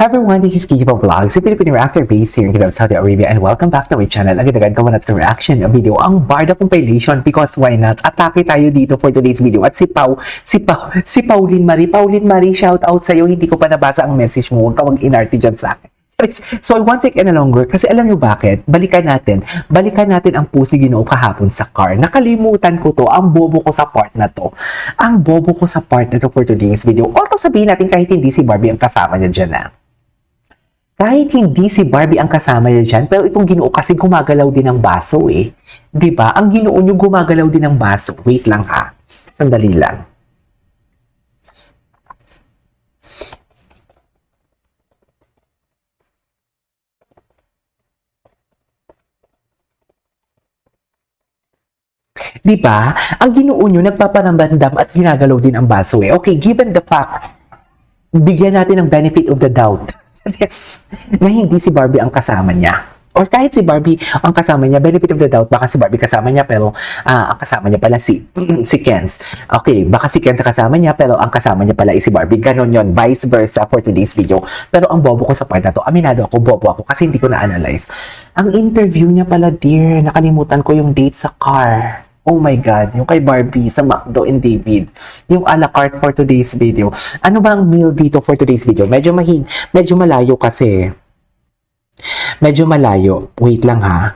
Hi everyone, this is Kijipa Vlogs, a Filipino reactor based here in Kingdom of Saudi Arabia, and welcome back to my channel. Ang ganagan ko na natin reaction video, ang Barda compilation, because why not? Atake tayo dito for today's video. At si Pauline Marie, shout out sa'yo. Hindi ko pa nabasa ang message mo. Huwag ka mag-inarte dyan sa akin. So I won't take any longer kasi alam nyo bakit? Balikan natin ang post ni Ginoo kahapon sa car. Nakalimutan ko to, ang bobo ko sa part na to. Ang bobo ko sa part na to for today's video. Although sabihin natin kahit hindi si Barbie ang kasama niya dyan na. Kahit hindi si Barbie ang kasama niya dyan, pero itong Ginoo kasi gumagalaw din ng baso eh. 'Di ba? Ang Ginoo niyo gumagalaw din ng baso. Wait lang ha. Sandali lang. Di ba? Ang Ginoo nyo, nagpapanambandam at ginagalaw din ang baso eh. Okay, given the fact, bigyan natin ng benefit of the doubt. Yes, na hindi si Barbie ang kasama niya. Or kahit si Barbie ang kasama niya, benefit of the doubt, baka si Barbie kasama niya, pero ang kasama niya pala si Kenz. Okay, baka si Kenz ang kasama niya, pero ang kasama niya pala si Barbie. Ganon yon, vice versa for today's video. Pero ang bobo ko sa part na to, aminado ako, bobo ako, kasi hindi ko na-analyze. Ang interview niya pala, dear, nakalimutan ko yung date sa car. Oh my God, yung kay Barbie sa McDo and David, yung a la carte for today's video. Ano ba ang meal dito for today's video? Medyo malayo kasi. Medyo malayo. Wait lang ha.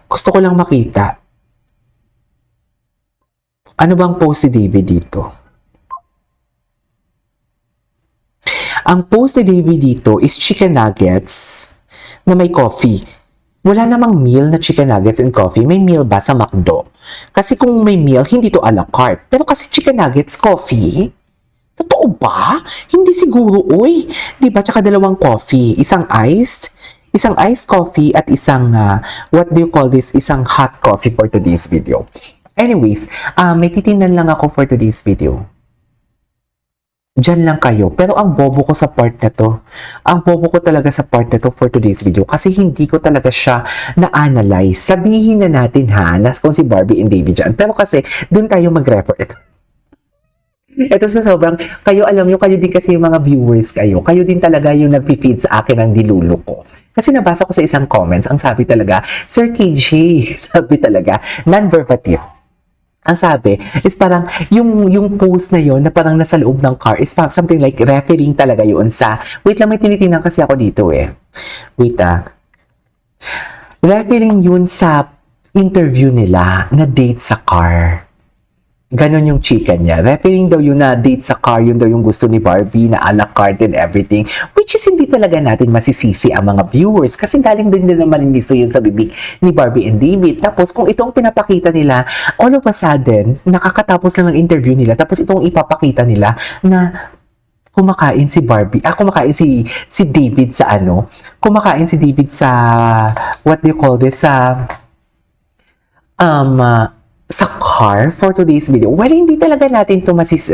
Gusto ko lang makita. Ano bang post ni David dito? Ang post ni David dito is chicken nuggets na may coffee. Wala namang meal na chicken nuggets and coffee. May meal ba sa McDo? Kasi kung may meal, hindi to a la carte. Pero kasi chicken nuggets, coffee, totoo ba? Hindi siguro, uy. Diba? Tsaka dalawang coffee. Isang iced coffee at isang, what do you call this? Isang hot coffee for today's video. Anyways, may titingnan lang ako for today's video. Diyan lang kayo. Pero ang bobo ko sa part na to, ang bobo ko talaga sa part na to for today's video kasi hindi ko talaga siya na-analyze. Sabihin na natin ha, kung si Barbie and David dyan. Pero kasi, dun tayo mag-refer. Ito sa sobrang, kayo alam nyo, kayo din kasi yung mga viewers kayo. Kayo din talaga yung nag-feed sa akin ng dilulo ko. Kasi nabasa ko sa isang comments, ang sabi talaga, Sir KJ, sabi talaga, non-verbatim. Ang sabi is parang yung post na yon na parang nasa loob ng car is something like referring talaga yun sa, wait lang, may tinitingnan kasi ako dito eh. Wait referring yun sa interview nila na date sa car. Ganon yung chika niya. Referring daw yun na date sa car, yun daw yung gusto ni Barbie na a la carte and everything. Which is hindi talaga natin masisisi ang mga viewers kasi galing din naman niso yun sa bibig ni Barbie and David. Tapos kung itong pinapakita nila, all of a sudden, nakakatapos lang ng interview nila, tapos itong ipapakita nila na kumakain si Barbie, kumakain si David sa kumakain si David sa, what do you call this, sa car for today's video. Well, hindi talaga natin ito masisisi.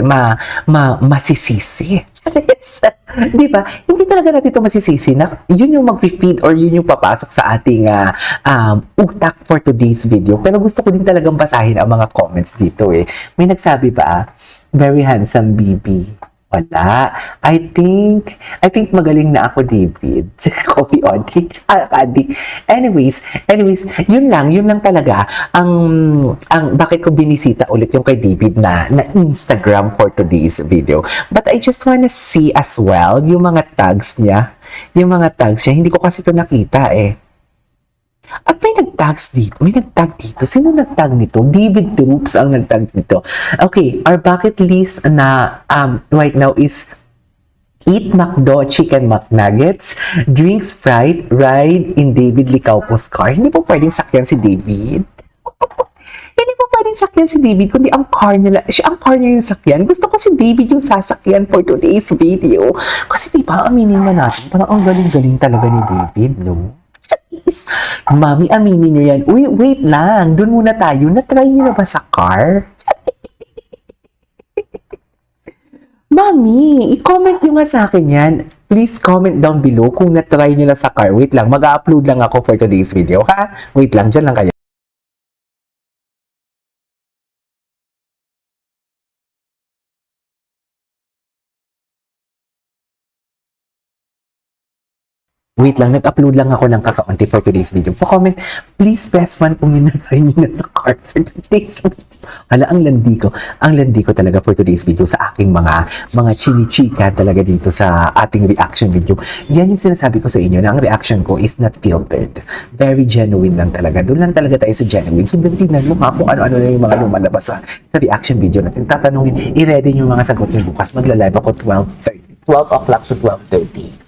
Di ba? Hindi talaga natin ito masisisi na yun yung mag-feed or yun yung papasok sa ating utak for today's video. Pero gusto ko din talagang basahin ang mga comments dito eh. May nagsabi ba, very handsome BB. Wala. I think magaling na ako, David. Coffee addict. Anyways, yun lang talaga ang bakit ko binisita ulit yung kay David na Instagram for today's video. But I just wanna see as well yung mga tags niya. Hindi ko kasi ito nakita eh. At may nagtag dito. Sino nagtag nito? David Troops ang nagtag dito. Okay, our bucket list na right now is eat McDo Chicken McNuggets, drink Sprite, ride in David Licauco's car. Hindi po pwedeng sakyan si David. Hindi po pwedeng sakyan si David, kundi ang car niya yung sakyan. Gusto ko si David yung sasakyan for today's video. Kasi diba, aminin mo natin, parang ang galing-galing talaga ni David, no? Mami, aminin nyo yan. Uy, wait lang. Doon muna tayo. Na-try nyo na ba sa car? Mami, i-comment nyo nga sa akin yan. Please comment down below kung na-try nyo na sa car. Wait lang, mag-upload lang ako for today's video, ha? Wait lang, dyan lang kayo. Wait lang, nag-upload lang ako ng kakaunti for today's video. Pa-comment, please press 1 kung ninatry nyo na sa card for today's video. Hala, ang landi ko. Ang landi ko talaga for today's video sa aking mga chini-chika talaga dito sa ating reaction video. Yan yung sinasabi ko sa inyo na ang reaction ko is not filtered. Very genuine lang talaga. Doon lang talaga tayo sa genuine. So, tingnan mo nga kung ano-ano na yung mga lumalabas sa reaction video natin. Tatanungin, i-ready nyo yung mga sagot nyo bukas. Magla-live ako 12 o'clock to 12:30.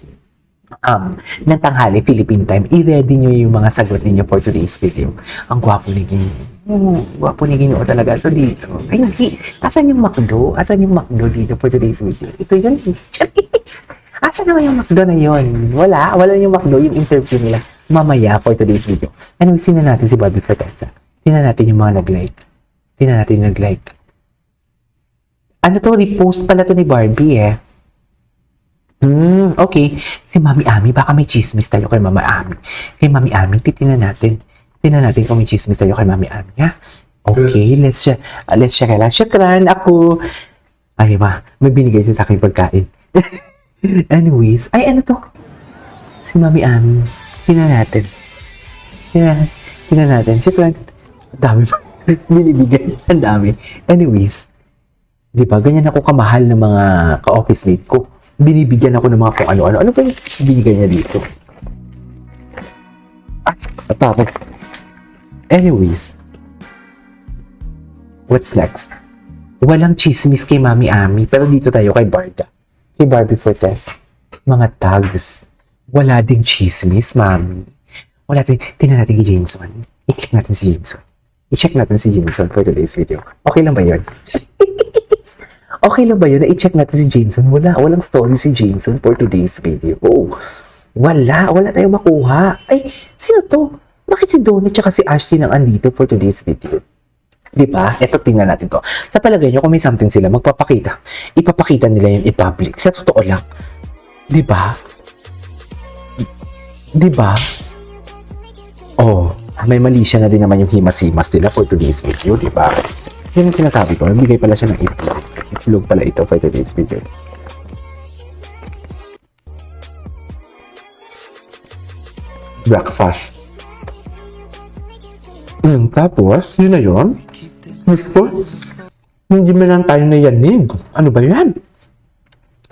Ng tanghali, Philippine time, i-ready nyo yung mga sagot ninyo for today's video. Ang gwapo ni Ginoo. Gwapo ni Ginoo talaga. So dito, ay hindi. Asan yung McDo? Asan yung McDo dito for today's video? Ito yun. Asan naman yung McDo na yun? Wala yung McDo, yung interview nila. Mamaya for today's video. Anyway, sino natin si Barbie Forteza? Tingnan natin yung mga nag-like. Tingnan natin yung nag-like. Ano to? Repost pala to ni Barbie eh. Okay. Si Mami Ami, baka may chismis tayo kay Mama Ami. Kay Mami Ami, titingnan natin. Tingnan natin kung may chismis tayo kay Mami Ami, ha? Okay, let's check. Shukran ako. Ay, may binigay siya sa akin pagkain. Anyways, ay ano to? Si Mami Ami. Tingnan natin. Tingnan natin. Shukran. Ang dami pa. Binibigay. Ang dami. Anyways, di ba, ganyan ako kamahal ng mga ka-office mate ko. Binibigyan ako ng mga kung ano-ano. Ano ba yung binigay niya dito? Atake. Anyways. What's next? Walang chismis kay Mami Ami. Pero dito tayo kay Barda. Kay Barbie Fortez. Mga tags. Wala ding chismis, Mami. Wala din. Tingnan natin kay Jameson. I-check natin si Jameson. I-check natin si Jameson for today's video. Okay lang ba yun? Okay lang ba yun na i-check natin si Jameson? Walang story si Jameson for today's video. Oh, wala tayong makuha. Ay, sino to? Bakit si Donnie tsaka si Ashley nang andito for today's video? Di ba? Ito, tingnan natin to. Sa palagay nyo, kung may something sila, magpapakita. Ipapakita nila yun i-public. Sa totoo lang. Di ba? Di ba? Oh, may mali siya na din naman yung himas-himas nila for today's video, di ba? Yun ang sinasabi ko. Nagbigay pala siya ng itlog. Itlog pala ito for today's video. Breakfast. Tapos, yun na yun. Gusto, hindi mo lang tayo nayanig. Ano ba yan?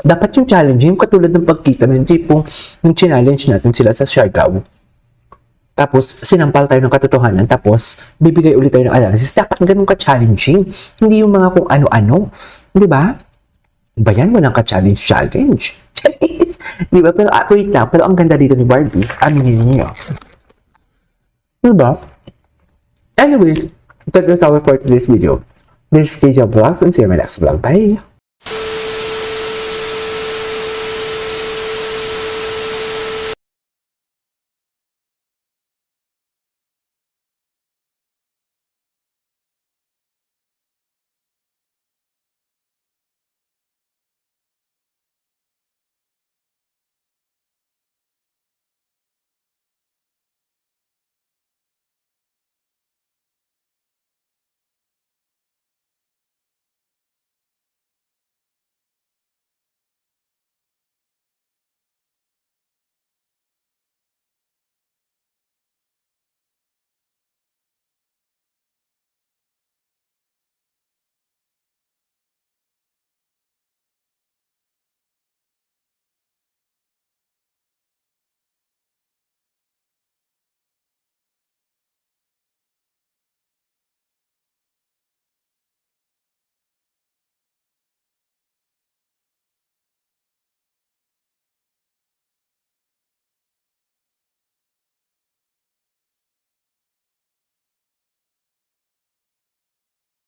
Dapat yung challenging, katulad ng pagkita ng tipong ng challenge natin sila sa Siargao. Tapos, sinampal tayo ng katotohanan. Tapos, bibigay ulit tayo ng analysis. Dapat ganun ka-challenging. Hindi yung mga kung ano-ano. Di ba? Ba yan? Walang ka-challenge. Challenge. Di ba? Pero, wait lang. Pero ang ganda dito ni Barbie. Aminin niyo. Di ba? Anyways, that is our for today's video. This is KJ Vlogs and see you in my next vlog. Bye!